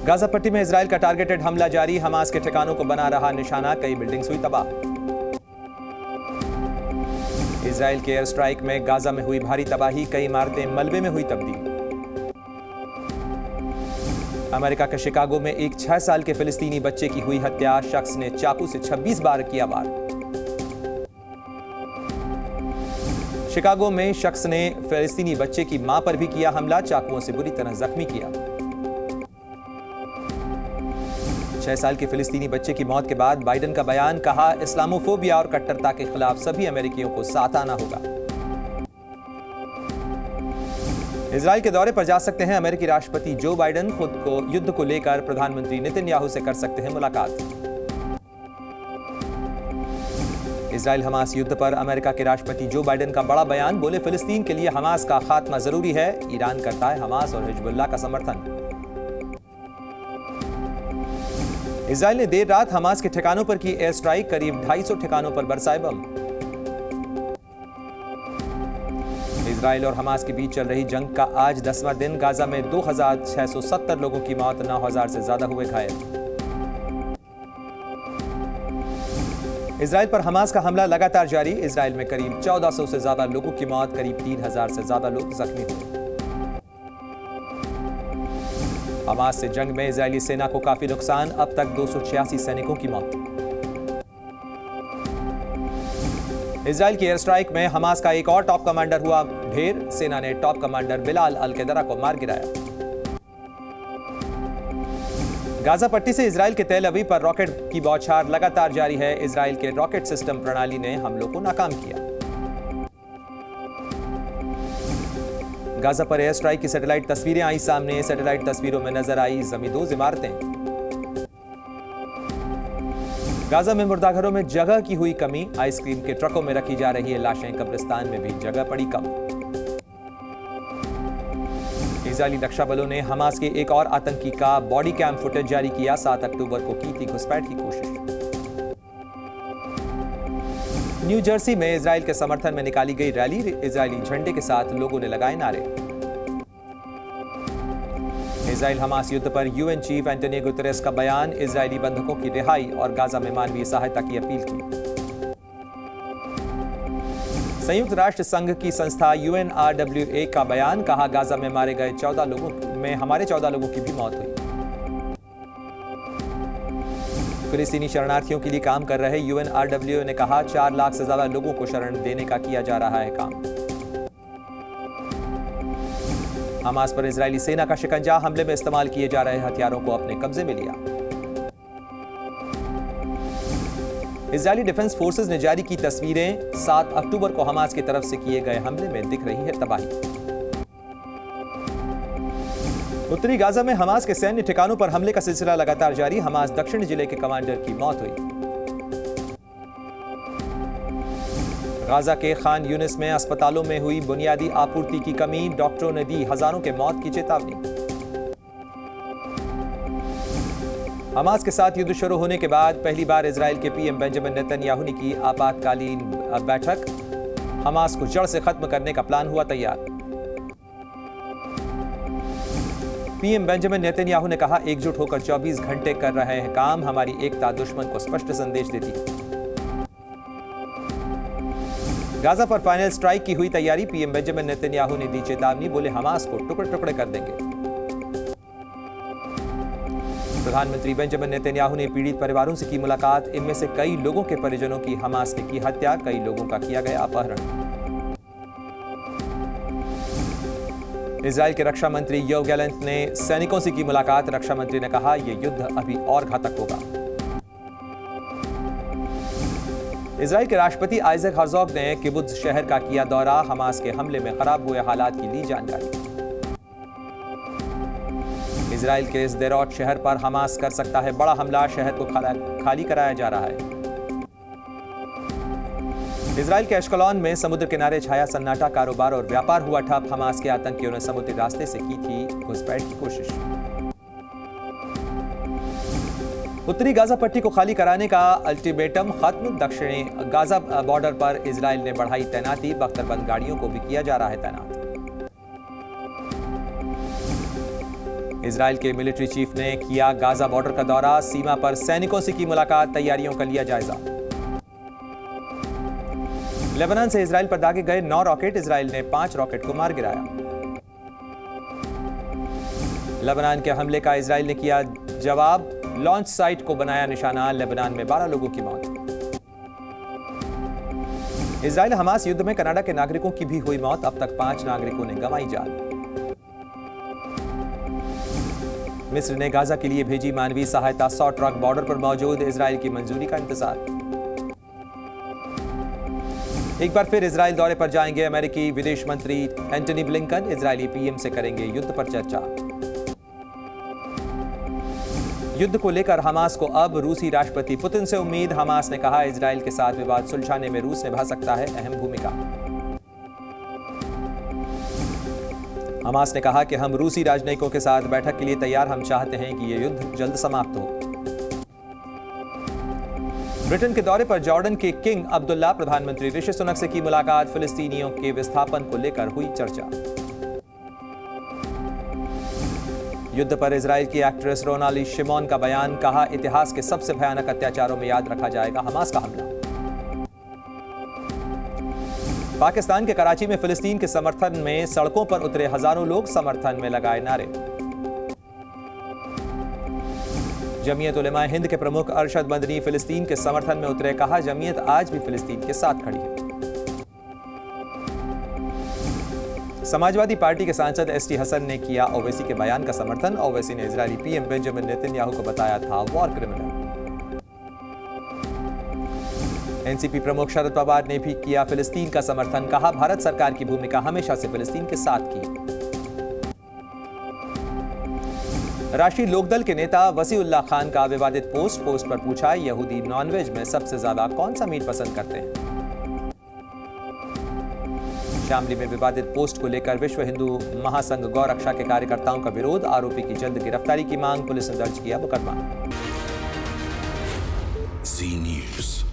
Gaza पट्टी में Israel का टारगेटेड हमला जारी, हमास के ठिकानों को बना रहा निशाना, कई बिल्डिंग्स हुई तबाह। इजराइल के एयर स्ट्राइक में गाजा में हुई भारी तबाही, कई इमारतें मलबे में हुई तब्दील। अमेरिका के शिकागो में एक 6 साल के फिलिस्तीनी बच्चे की हुई हत्या, शख्स ने चाकू से 26 बार किया वार। शिकागो में शख्स ने फिलिस्तीनी बच्चे की मां पर भी किया हमला, चाकुओं से बुरी तरह जख्मी किया। 6 साल के फिलिस्तीनी बच्चे की मौत के बाद बाइडेन का बयान, कहा इस्लामोफोबिया और कट्टरता के खिलाफ सभी अमेरिकियों को साथ आना होगा। इजराइल के दौरे पर जा सकते हैं अमेरिकी राष्ट्रपति जो बाइडेन, खुद को युद्ध को लेकर प्रधानमंत्री नेतन्याहू से कर सकते हैं मुलाकात। इजराइल हमास युद्ध पर अमेरिका के राष्ट्रपति जो बाइडेन का बड़ा बयान, बोले फिलिस्तीन के लिए हमास का खात्मा जरूरी है, ईरान करता है हमास और हिजबुल्लाह का समर्थन। इजराइल ने देर रात हमास के ठिकानों पर की एयर स्ट्राइक, करीब 250 ठिकानों पर बरसाए बम। इजराइल और हमास के बीच चल रही जंग का आज 10वां दिन, गाजा में 2670 लोगों की मौत, 9000 से ज्यादा हुए घायल। इजराइल पर हमास का हमला लगातार जारी, इजराइल में करीब 1400 से ज्यादा लोगों की मौत, करीब 3000 से ज्यादा लोग जख्मी हुए। हमास से जंग में इजरायली सेना को काफी नुकसान, अब तक 286 सैनिकों की मौत। इजराइल की एयर स्ट्राइक में हमास का एक और टॉप कमांडर हुआ ढेर, सेना ने टॉप कमांडर बिलाल अल-क़दरा को मार गिराया। गाजा पट्टी से इजराइल के तेल अवीव पर रॉकेट की बौछार लगातार जारी है, इजराइल के रॉकेट सिस्टम प्रणाली ने हमलों को नाकाम किया। गाजा पर एयर स्ट्राइक की सैटेलाइट तस्वीरें आई सामने, सैटेलाइट तस्वीरों में नजर आई जमींदोज इमारतें। गाजा में मुर्दाघरों में जगह की हुई कमी, आइसक्रीम के ट्रकों में रखी जा रही है लाशें, कब्रिस्तान में भी जगह पड़ी कम। इजरायली रक्षा बलों ने हमास के एक और आतंकी का बॉडी कैम फुटेज जारी किया, 7 अक्टूबर को की थी घुसपैठ की कोशिश। न्यू जर्सी में इजराइल के समर्थन में निकाली गई रैली, इजरायली झंडे के साथ लोगों ने लगाए नारे। इजराइल हमास युद्ध पर यूएन चीफ एंटोनियो गुतेरेस का बयान, इजरायली बंधकों की रिहाई और गाजा में मानवीय सहायता की अपील की। संयुक्त राष्ट्र संघ की संस्था UNRWA का बयान, कहा गाजा में मारे गए 14 लोगों में हमारे 14 लोगों की भी मौत हुई। फिलिस्तीनी शरणार्थियों के लिए काम कर रहे UNRWA ने कहा 4 लाख से ज्यादा लोगों को शरण देने का किया जा रहा है काम। हमास पर इजरायली सेना का शिकंजा, हमले में इस्तेमाल किए जा रहे हथियारों को अपने कब्जे में लिया। इजरायली डिफेंस फोर्सेस ने जारी की तस्वीरें, 7 अक्टूबर को हमास की तरफ से किए गए हमले में दिख रही है तबाही। उत्तरी गाजा में हमास के सैन्य ठिकानों पर हमले का सिलसिला लगातार जारी, हमास दक्षिण जिले के कमांडर की मौत हुई। गाजा के खान यूनिस में अस्पतालों में हुई बुनियादी आपूर्ति की कमी, डॉक्टरों ने दी हजारों के मौत की चेतावनी। हमास के साथ युद्ध शुरू होने के बाद पहली बार इजराइल के पीएम बेंजामिन नेतन्याहू ने की आपातकालीन बैठक, हमास को जड़ से खत्म करने का प्लान हुआ तैयार। पीएम बेंजामिन नेतन्याहू ने कहा एकजुट होकर 24 घंटे कर रहे हैं काम, हमारी एकता दुश्मन को स्पष्ट संदेश देती है। गाजा पर फाइनल स्ट्राइक की हुई तैयारी, पीएम बेंजामिन नेतन्याहू ने दी चेतावनी, बोले हमास को टुकड़े टुकड़े कर देंगे। प्रधानमंत्री बेंजामिन नेतन्याहू ने पीड़ित परिवारों से की मुलाकात, इनमें से कई लोगों के परिजनों की हमास ने की हत्या, कई लोगों का किया गया अपहरण। इजराइल के रक्षा मंत्री योव गैलेंट ने सैनिकों से की मुलाकात, रक्षा मंत्री ने कहा यह युद्ध अभी और घातक होगा। इजराइल के राष्ट्रपति आइजक हर्जोग ने किबुत्ज शहर का किया दौरा, हमास के हमले में खराब हुए हालात की ली जानकारी। इजराइल के स्देरोत शहर पर हमास कर सकता है बड़ा हमला, शहर को खाली कराया जा रहा है। इजराइल के एश्कलॉन में समुद्र किनारे छाया सन्नाटा, कारोबार और व्यापार हुआ ठप, हमास के आतंकियों ने समुद्री रास्ते से की थी घुसपैठ की कोशिश। उत्तरी गाजा पट्टी को खाली कराने का अल्टीमेटम खत्म, दक्षिणी गाजा बॉर्डर पर इजराइल ने बढ़ाई तैनाती, बख्तरबंद गाड़ियों को भी किया जा रहा है तैनात। इजराइल के मिलिट्री चीफ ने किया गाजा बॉर्डर का दौरा, सीमा पर सैनिकों से की मुलाकात, तैयारियों का लिया जायजा। लेबनान से इजराइल पर दागे गए 9 रॉकेट, इजराइल ने 5 रॉकेट को मार गिराया। लेबनान के हमले का इजराइल ने किया जवाब, लॉन्च साइट को बनाया निशाना, लेबनान में 12 लोगों की मौत। इजराइल हमास युद्ध में कनाडा के नागरिकों की भी हुई मौत, अब तक 5 नागरिकों ने गंवाई जान। मिस्र ने गाजा के लिए भेजी मानवीय सहायता, 100 ट्रक बॉर्डर पर मौजूद, इजराइल की मंजूरी का इंतजार। एक बार फिर इजराइल दौरे पर जाएंगे अमेरिकी विदेश मंत्री एंटनी ब्लिंकन, इजरायली पीएम से करेंगे युद्ध पर चर्चा। युद्ध को लेकर हमास को अब रूसी राष्ट्रपति पुतिन से उम्मीद, हमास ने कहा इजराइल के साथ विवाद सुलझाने में रूस निभा सकता है अहम भूमिका। हमास ने कहा कि हम रूसी राजनयिकों के साथ बैठक के लिए तैयार, हम चाहते हैं कि यह युद्ध जल्द समाप्त हो। ब्रिटेन के दौरे पर जॉर्डन के किंग अब्दुल्ला, प्रधानमंत्री ऋषि सुनक से की मुलाकात, फिलिस्तीनियों के विस्थापन को लेकर हुई चर्चा। युद्ध पर इजराइल की एक्ट्रेस रोनाली शिमोन का बयान, कहा इतिहास के सबसे भयानक अत्याचारों में याद रखा जाएगा हमास का हमला। पाकिस्तान के कराची में फिलिस्तीन के समर्थन में सड़कों पर उतरे हजारों लोग, समर्थन में लगाए नारे। जमीयत उलेमा हिंद के प्रमुख अरशद मदनी फिलिस्तीन के समर्थन में उतरे, कहा जमीयत आज भी फिलिस्तीन के साथ खड़ी है। समाजवादी पार्टी के सांसद एसटी हसन ने किया ओवैसी के बयान का समर्थन, ओवैसी ने इजरायली पीएम बेंजामिन नेतन्याहू को बताया था वॉर क्रिमिनल। एनसीपी प्रमुख शरद पवार ने भी किया फिलिस्तीन का समर्थन, कहा भारत सरकार की भूमिका हमेशा से फिलिस्तीन के साथ की। राष्ट्रीय लोकदल के नेता वसीउल्लाह खान का विवादित पोस्ट पर पूछा, यहूदी नॉनवेज में सबसे ज्यादा कौन सा मीट पसंद करते हैं। शामली में विवादित पोस्ट को लेकर विश्व हिंदू महासंघ गौ रक्षा के कार्यकर्ताओं का विरोध, आरोपी की जल्द गिरफ्तारी की मांग, पुलिस ने दर्ज किया मुकदमा। जी न्यूज़।